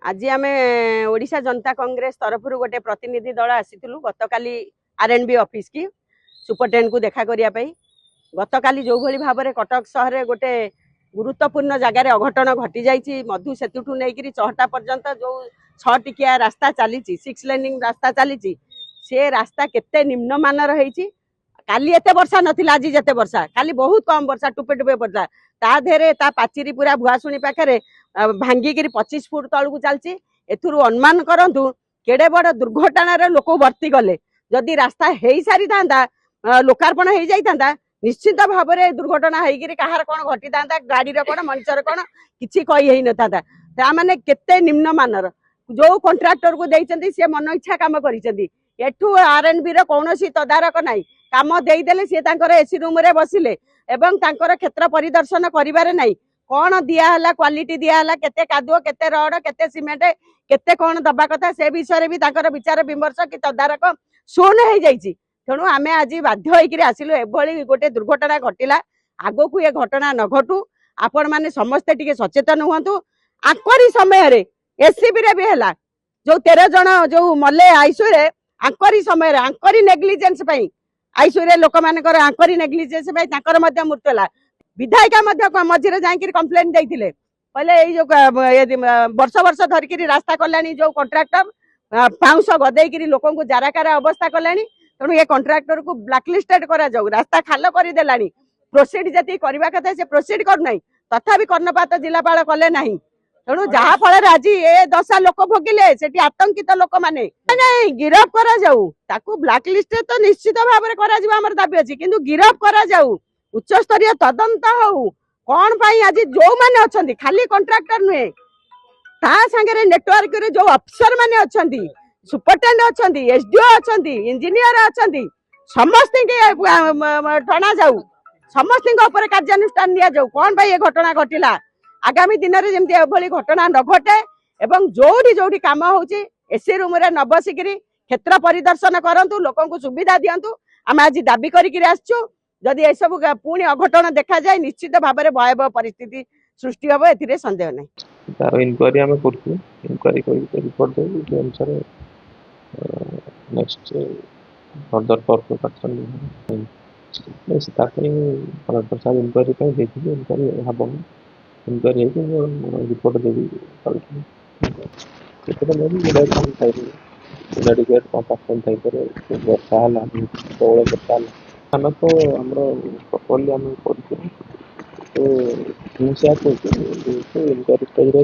आज आम ओडिशा जनता कांग्रेस तरफ गोटे प्रतिनिधि दल आसीलु गतकाली आरएनबी ऑफिस की सुपरटेंडेंट को देखा करने गतकाली जो भली भाव में कटक सहर गोटे गुरुत्वपूर्ण जगार अघटन घटी जाइए मधु सेतु नहीं चहटा पर्यंत जो 6 टिकिया रास्ता चली 6 लेनिंग रास्ता चली से रास्ता केते निम्नमान रही काली एत वर्षा नाला आज जिते वर्षा काली बहुत कम वर्षा टुपे टुपे पड़ता ता धेरे ता पाचिरी पूरा भुआशुणी पाखे भांगिक 25 फुट तल को चलती एथुरु अनुमान करंतु केड़े बड़ दुर्घटना लोक भर्ती गले जदि रास्ता हो सारी था लोकार्पण हो जाता निश्चित भाव में दुर्घटना होकर कहार कौन घटी था गाड़ी कौन मनुष्यर कौन किसी कही न था मैंने केते निम्न मानर जो कंट्राक्टर को देते सी मन इच्छा कम करू आरएनबी कौन तदारक ना कम देदेले सी एसी रूम रे बसिले एवं क्षेत्र परिदर्शन करिबारे नाही कौन दिया क्वालिटी दिया केते कादुओ केते रड केते सीमेंट केते कौन दबा कथा से विषय भी विचार विमर्श कि तदारक शून्य हो जाइए तेणु आम आज बाध्य होकर आसिलु एभली गोटे दुर्घटना घटिला आगो को ये घटना न घटू आपण माने समस्ते टिके सचेतन हुंतु आंकरी समय एसीबी रे भी हैला जो 13 जन जो मले आईसीयू रे आंकरी समय आंकरी नेग्लिजेंस पई आईसीयू रे लोक मानकर आंकरी नेग्लिजेंस पई ताकर मध्य मृत्यु होला विधायिका मध्य मझिरे जाइकिर कंप्लेंट देइथिले पहले ए जो वर्ष वर्ष धरिकिरी रास्ता कल्याणी जो कंट्राक्टर पाउंस गदेकिरी लोक को जाराकार अवस्था कल्याणी तेणु ये कंट्राक्टर को ब्लैकलिस्टेड करा जाऊ रास्ता खाल कर देलानी प्रोसीड जति करबा कथा से प्रोसीड कर नाही तथापि कर्णपात जिलापाल कले नाही तेणु जहा फल आज ये दशा लोक भोगिले सेठी आतंकित लोक माने नहीं गिरफ करा जाऊ ताकू ब्लैकलिस्ट तो निश्चित भाव में करा जिबा हमर दाबी अछि किंतु गिरफ करा जाऊ उच्च स्तरीय तदंत हो कौन पाई आज जो माने अछंती खाली कंट्राक्टर नुहे ता संगे नेटवर्क रे जो अफसर माने अछंती सुपरटेंडेंट अछंती एसडीओ अछंती इंजीनियर अछंती समस्त के ठना जाऊ समस्त ऊपर कार्यानुष्ठान दिया जाऊ कौन भाई ये घटना घटिला आगामी दिन में जमी एभली घटना न घटे एवं जोड़ी जोड़ी काम होची एसी रूम रे न बसिकी क्षेत्र परिदर्शन करंतु लोकों को सुविधा दियंतु आम आज दाबी करिक आसचु जदि ए सब पुणी अघटन देखा जाए निश्चित भाव में भयावह परिस्थिति सृष्टि हम ए सन्देह नहीं तार इनक्वारी आम करक्वारी रिपोर्ट देवी अनुसार next further purpose action collector साहब इनक्वारी इनक्वारी हम इनक्वारी रिपोर्ट देवी मेडिकेट कंपार्टमेंट थी वर्षा प्रबल वर्षा आम तो आम प्रॉपर्ली आम कर तो हिंसा इनक्वारी स्टेज